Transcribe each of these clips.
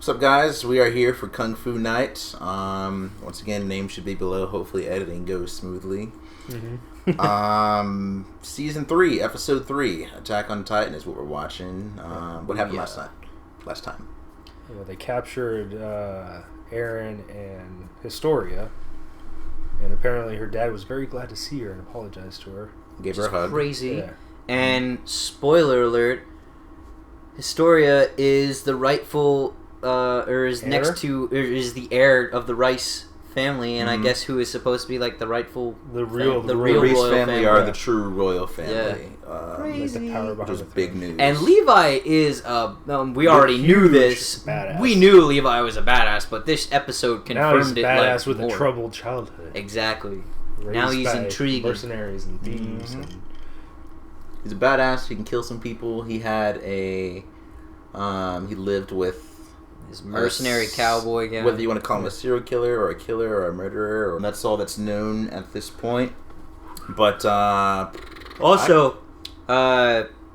What's up, guys? We are here for Kung Fu Night. Once again, name should be below. Hopefully, editing goes smoothly. Season 3, Episode 3, Attack on Titan is what we're watching. What happened last time? Well, they captured Eren and Historia, and apparently her dad was very glad to see her and apologized to her. Gave her a hug. Crazy. Yeah. And spoiler alert: Historia is the rightful, is the heir of the Rice family, and I guess who is supposed to be like the rightful, the real Rice royal family are the true royal family. Crazy. Like the power behind Which was the big throne. news. And Levi is we already knew this. Badass. We knew Levi was a badass, but this episode Now he's confirmed it. badass like, with a troubled childhood. Exactly. Raised Now he's by intriguing. mercenaries and thieves. And He's a badass. He can kill some people. He had a he lived with His mercenary cowboy guy. whether you want to call him a serial killer or a murderer, or that's all that's known at this point. But also,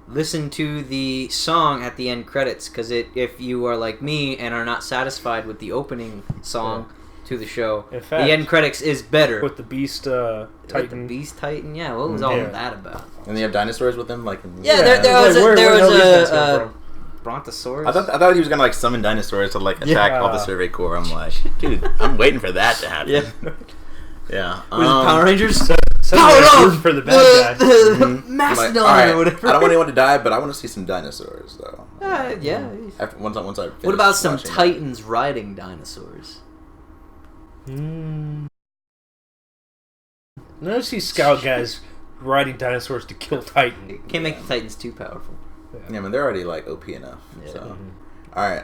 listen to the song at the end credits, because if you are like me and are not satisfied with the opening song to the show, in fact, the end credits is better. with the Beast Titan. With the Beast Titan, yeah. What was all of that about? and they have dinosaurs with him, like Yeah, there was Where the hell these guys come a from? brontosaurus. I thought he was gonna like summon dinosaurs to like attack all the Survey Corps. I'm like, dude, I'm waiting for that to happen. Yeah. Was it Power Rangers? Power up! for the bad guy. Mastodon Like, all right, or whatever. I don't want anyone to die, but I want to see some dinosaurs though. Yeah. After once I finish What about some watching Titans riding dinosaurs? I see scout guys riding dinosaurs to kill Titan. Can't make the Titans too powerful. Yeah, I mean they're already like OP enough. Yeah. So, all right.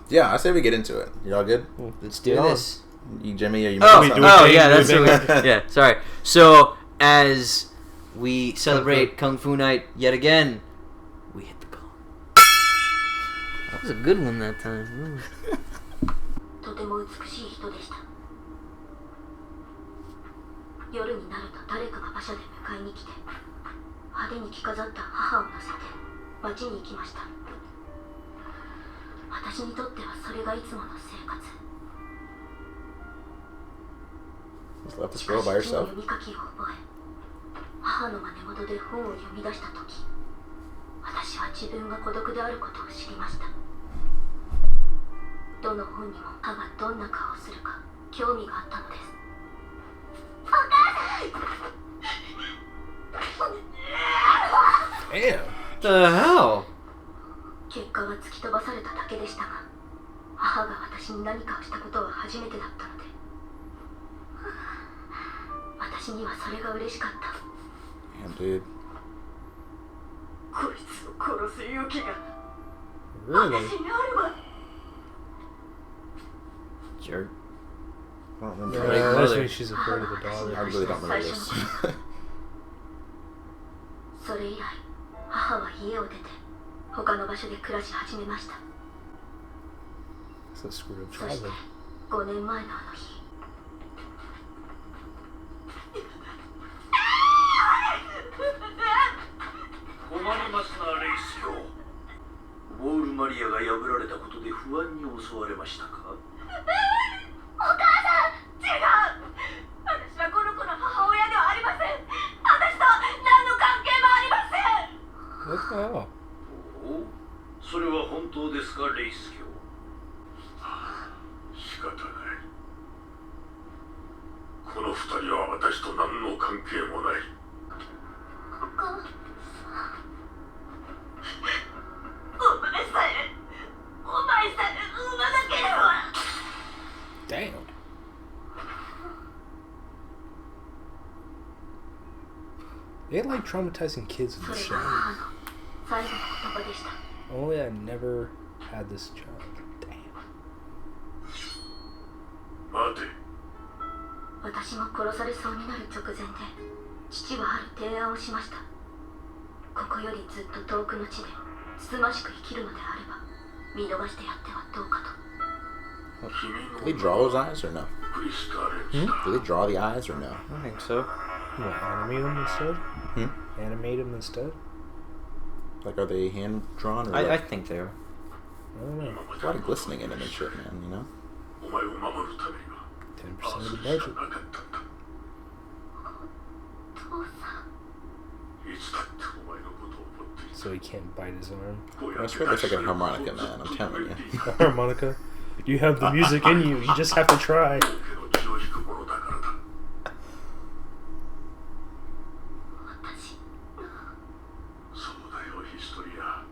Yeah, I say we get into it. You all good? Let's do Get on. this. You, Jimmy, are you? we do it? Yeah, Do that's it, what do it. yeah. Sorry. So as we celebrate Kung Fu Night yet again, we hit the gong. That was a good one that time. とても美しい人でした。夜になると誰かが馬車で迎えに来て、派手に着飾った母を乗せて町に行きました。私にとってはそれがいつもの生活。 Just left this し girl か by し字の herself. 読み書きを覚え、母の真似事で本を読み出したとき、私は自分が孤独であることを知りました。どの本にも母がどんな顔をするか興味があったのです。お母さん Damn. The hell? 結果は突き飛ばされただけでしたが、母が私に何かをしたことは初めてだったので、私にはそれが嬉しかった。 Damn, dude. こいつを殺す勇気が Really? 私にあれば。 Jerk. I don't remember. Yeah, that's when she's afraid of the I dog. really don't remember this. それ以来、母は家を出て他の場所で暮らし始めました。 It's a screwed up そして childhood. 5年前のあの日、困りますな、レイスよ。ウォールマリアが破られたことで不安に襲われましたか？お母さん、違う。私はこの子の母親ではありません。私と何の関係もありません。 What the hell? おお、それは本当ですか、レイスよ。仕方ない。この二人は私と何の関係もない。お前さえ産まなければ。 Damn. They like traumatizing kids in そ this れ show. が母の最後の言葉でした。 Only I never had this child. Damn. 待て。私も殺されそうになる直前で父はある提案をしました。ここよりずっと遠くの地でつつましく生きるのであれば見逃してやってはどうかと。 Do they draw those eyes or no? クリスタレン Do they draw the eyes or no? I think so. What, animate them instead? Hmm? Animate them instead? Like, are they hand drawn? Or I like, think they are. I don't know. There's a lot of glistening in it and shit, man, you know? お前を守るためには 10% of the しか budget. なかったんだ。父さんいつだってお前のことを思っていた。 So he can't bite his arm. I swear that's like a harmonica, man, I'm telling you. A harmonica? You have the music in you. You just have to try. 王家の血を引くものだからだ。私そうだよ、ヒストリア。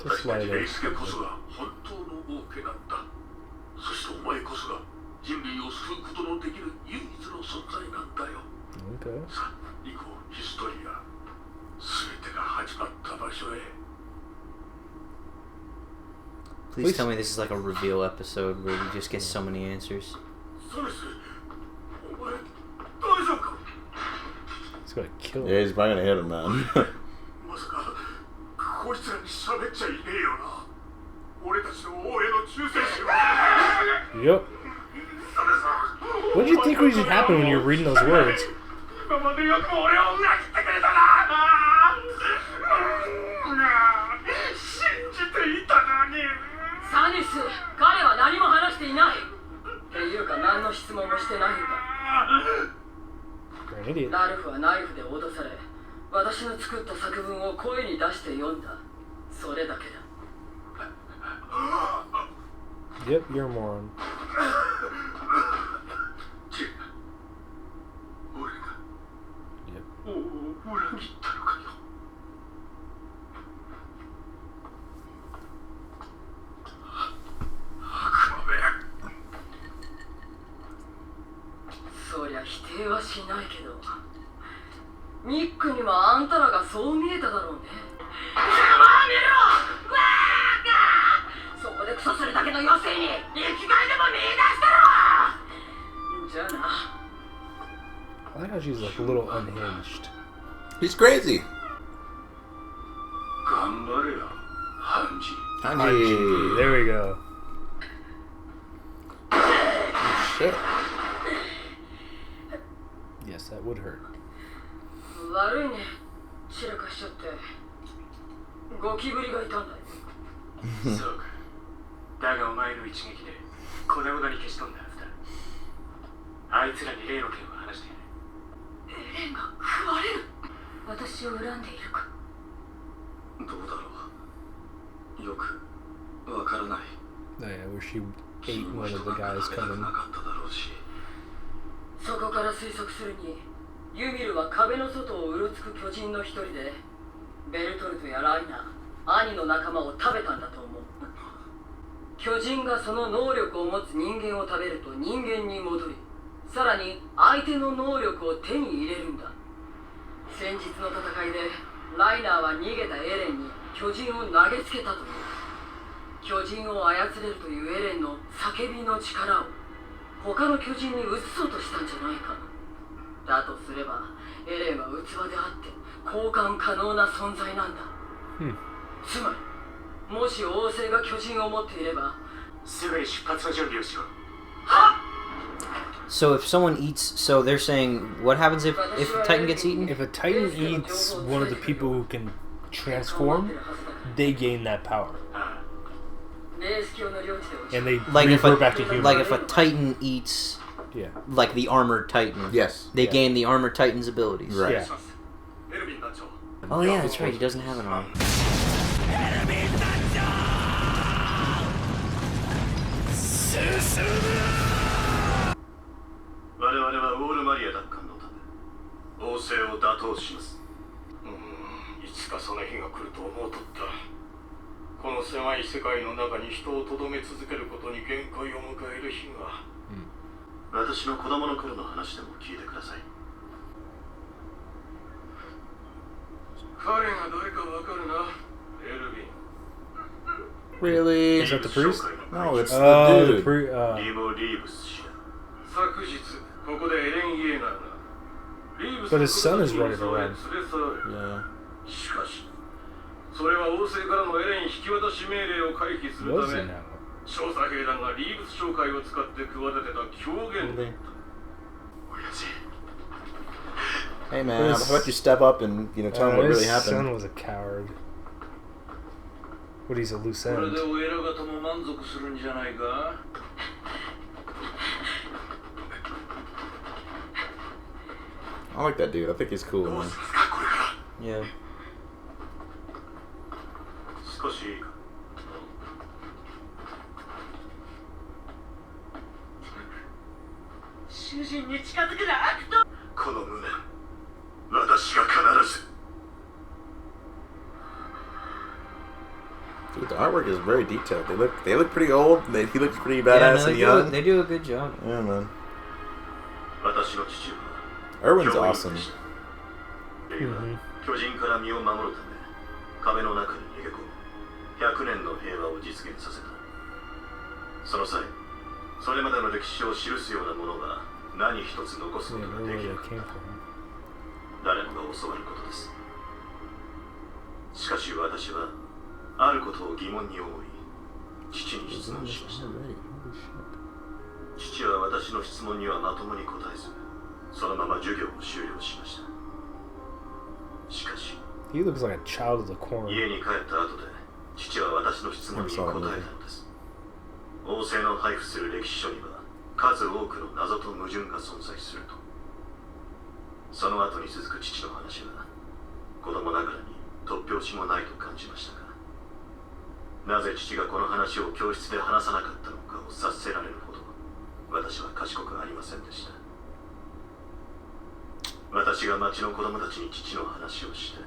Just 私た lie ち there. レイスケこそが本当の王家なんだ。そしてお前こそが人類を救うことのできる唯一の存在なんだよ。 Okay. さあ、行こう、ヒストリア。すべてが始まった場所へ。 Please tell me this is like a reveal episode where we just get so many answers. サネス、お前、大丈夫か？ He's gonna kill Yeah, him. he's probably gonna hit him, man. まさか、こいつらに喋っちゃいねえよな。俺たちの王への忠誠心は。 Yep. What did you think would happen when you were reading those words? 今までよく俺を裏切ってくれたな。信じていたのに。サニス、彼は何も話していない。っていうか何の質問もしてないんだ。 You're an idiot. ラルフはナイフで脅され、私の作った作文を声に出して読んだ。それだけだ。 Yep, you're a moron. 俺が Yep. 王を裏切ったのかよ。悪魔め。そりゃ否定はしないけど、ミックにはあんたらがそう見えただろうね。そこでクソするだけの余生に生きがいでも見出したろ。じゃあな。 I like how she's like a little unhinged. He's crazy. 頑張れよ、ハンジ。 Hanji. There we go. Shit. Yes, that would hurt. 悪いね、散らかしちゃって。ゴキブリがいたんだよ。そうか。だがお前の一撃で粉々に消し飛んだはずだ。あいつらに例の件を話してやれ。エレンが食われる。私を恨んでいるか。どうだろう。よくわからない。 Oh, yeah, where she ate one of the guys coming. なかっただろうし。そこから推測するに、ユミルは壁の外をうろつく巨人の一人で、ベルトルトやライナー、兄の仲間を食べたんだと思う。巨人がその能力を持つ人間を食べると人間に戻り、さらに相手の能力を手に入れるんだ。先日の戦いでライナーは逃げたエレンに巨人を投げつけたという。巨人を操れるというエレンの叫びの力を他の巨人に移そうとしたんじゃないか。だとすればエレンは器であって交換可能な存在なんだ。つまりもし王政が巨人を持っていればすぐに出発の準備をしろ。 So if someone eats, so they're saying, what happens if a Titan gets eaten? If a Titan eats one of the people who can transform, they gain that power. And they Like if revert back to human. like if a Titan eats, Yeah. like the armored Titan, Yes. they Yeah. gain the armored Titan's abilities. Right. Yeah. エルヴィン団長。 Oh yeah, that's right. He doesn't have an arm. 我々はオールマリア奪還のため王政を打倒します。いつかその日が来ると思うとった。この狭い世界の中に人をとどめ続けることに限界を迎える日が、私の子供の頃の話でも聞いてください。彼が誰かわかるな、エルヴィン。 Really? Is that the priest? No, it's Oh, the the dude.リモ・リーブス氏だ。昨日ここでエレン・イエーナーがリーブス But his son is の running 子供を連 around. れ去る。 Yeah. しかしそれは王政からのエレン引き渡し命令を回避する Was た he め now? 調査兵団がリーブス商会を使って企てた狂言だった。親父 Hey man, how about you step up and tell him what really His son happened? was a coward. What, he's a loose これ end. でお偉方も満足するんじゃないか I like that dude. I think he's cool, どう man. しますかこれから Yeah. 少しいいか主人に近づくな悪党この無念私が必ず Dude, the artwork is very detailed. They look pretty old. He looks pretty Yeah, badass no, and young. they do a good job. Yeah, man. 私の父は Erwin's 教員 awesome. でしたレイは巨人から身を守るため壁の中に逃げ込み100年の平和を実現させたその際それまでの歴史を記すようなものは何一つ残すこ Yeah, と know がで where き they なかっ came た from. 誰もが教わることですしかし私はあることを疑問に思い父に質問しました父は私の質問にはまともに答えずそのまま授業を終了しましたしかし He looks like a child of the corn. 家に帰った後で父は私の質問に答えたのです王政の配布する歴史書には数多くの謎と矛盾が存在するとその後に続く父の話は子供ながらに突拍子もないと感じましたがなぜ父がこの話を教室で話さなかったのかを察せられるほど私は賢くありませんでした私が町の子供たちに父の話をして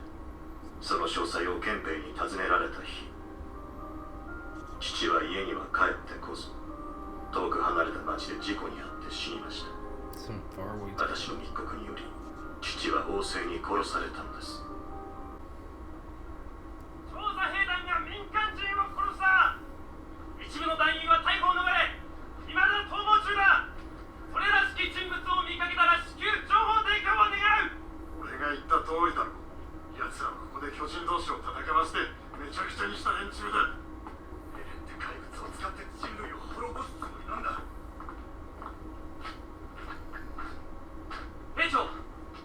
その詳細を憲兵に尋ねられた日父は家には帰ってこず遠く離れた町で事故に遭って死にました Some faraway. 私の密告により父は王政に殺されたのです調査兵団が民間人を殺した一部の団員は逮捕を逃れ未だ逃亡中だそれらしき人物を見かけたら至急情報提供を願う俺が言った通りだろ奴らはここで巨人同士を戦わせてめちゃくちゃにした連中だエレンって怪物を使って人類を滅ぼすつもりなんだ兵長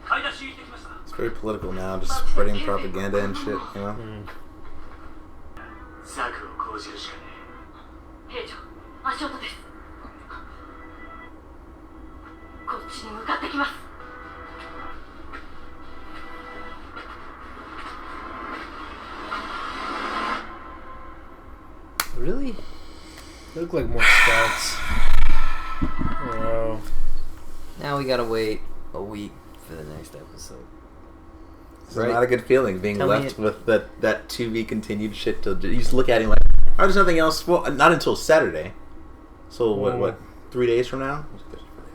買い出し行ってきました It's very political now, just spreading propaganda and shit, you know? 策を講じるしかね兵長足音ですこっちに向かってきます Really? They look like more scouts. Oh. Now we gotta wait a week for the next episode. It's Right. not a good feeling being Tell me left it- with that to be continued shit. Till you just look at him like, oh, there's nothing else. Well, not until Saturday. So what? 3 days from now?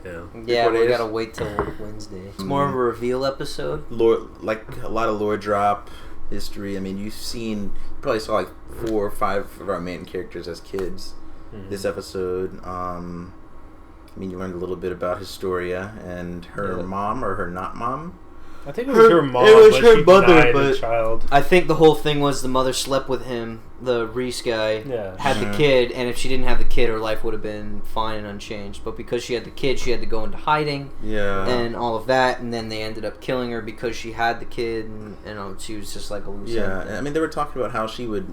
Yeah. Yeah, 4 we days? gotta wait till Wednesday. It's more of a reveal episode. Lore, like a lot of lore drop history. I mean, you probably saw like 4 or 5 of our main characters as kids this episode. I mean, you learned a little bit about Historia and her mom or her not mom. I think it was her mom. It was but her she mother, denied but- the child. I think the whole thing was the mother slept with him, the Reese guy, Yeah. had the kid, and if she didn't have the kid, her life would have been fine and unchanged. But because she had the kid, she had to go into hiding Yeah. and all of that, and then they ended up killing her because she had the kid, and she was just like a loose Yeah, end. I mean, they were talking about how she would,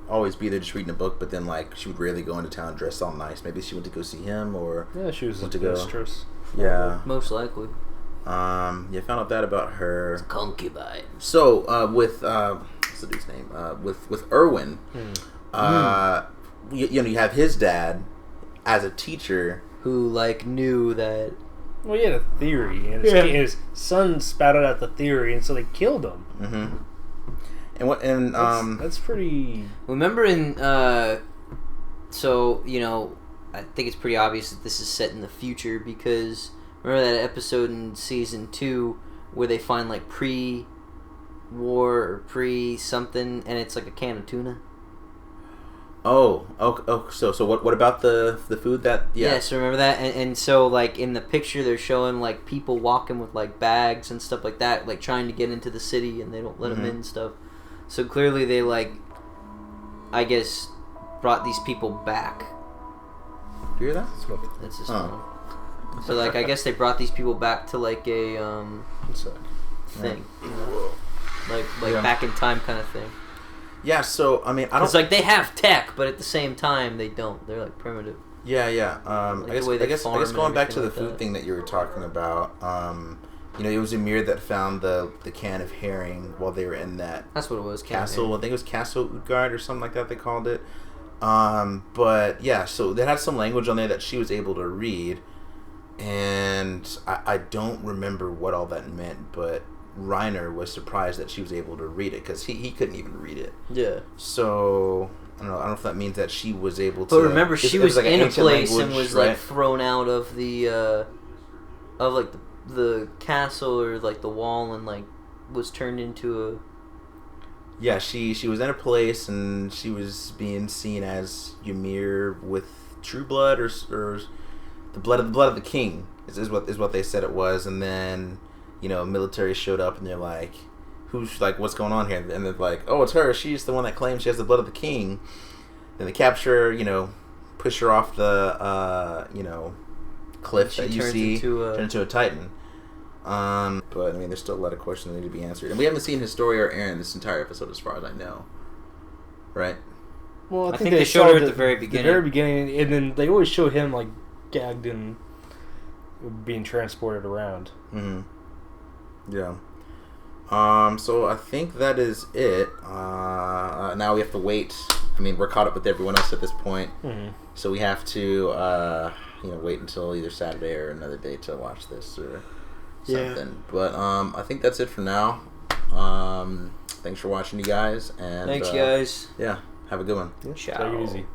always be there just reading a book, but then, like, she would rarely go into town dressed all nice. Maybe she went to go see him, or... Yeah, she was Want a to go. mistress. Yeah. Most likely. Yeah, found out that about her. Concubine. So, with, what's the dude's name? With Erwin, you have his dad as a teacher. Who, knew that... Well, he had a theory, and his son spouted out the theory, and so they killed him. Mm-hmm. That's pretty... Remember in, I think it's pretty obvious that this is set in the future because remember that episode in season 2 where they find pre-war or pre-something and it's like a can of tuna? So what about the food that... Yeah, so remember that? And so, in the picture, they're showing, people walking with, bags and stuff like that, trying to get into the city, and they don't let them in and stuff. So clearly they, I guess, brought these people back. You hear that? That's just So, I guess they brought these people back to, a, What's that? thing. You know? Back in time kind of thing. Yeah, so I mean, I don't. It's like they have tech, but at the same time they don't. They're like primitive. Yeah. Like I the way they guess farm and going back to the everything like food that. thing that you were talking about. It was Ymir that found the can of herring while they were in that That's what it was. castle. I think it was Castle Utgard or something like that. They called it. But yeah, so they had some language on there that she was able to read, and I don't remember what all that meant, but Reiner was surprised that she was able to read it because he couldn't even read it. Yeah. So I don't know if that means that she was able to. But remember, she was like an in a ancient place and language, was right? like thrown out of the the castle or like the wall and like was turned into a. Yeah, she was in a place and she was being seen as Ymir with true blood or the blood of the king is what they said it was, and then military showed up and they're like, who's like, what's going on here? And they're like, oh, it's her. She's the one that claims she has the blood of the king. Then they capture her, push her off the cliff that you see, turn into a titan. But I mean, there's still a lot of questions that need to be answered, and we haven't seen Historia or Eren this entire episode, as far as I know. Right? Well, I think they showed her at the very beginning. The very beginning, and then they always show him like gagged and being transported around. Mm-hmm. Yeah. So I think that is it. Now we have to wait. I mean, we're caught up with everyone else at this point, so we have to wait until either Saturday or another day to watch this or something. Yeah. But I think that's it for now. Thanks for watching, you guys. And thanks, guys. Yeah, have a good one. Ciao. Take it easy.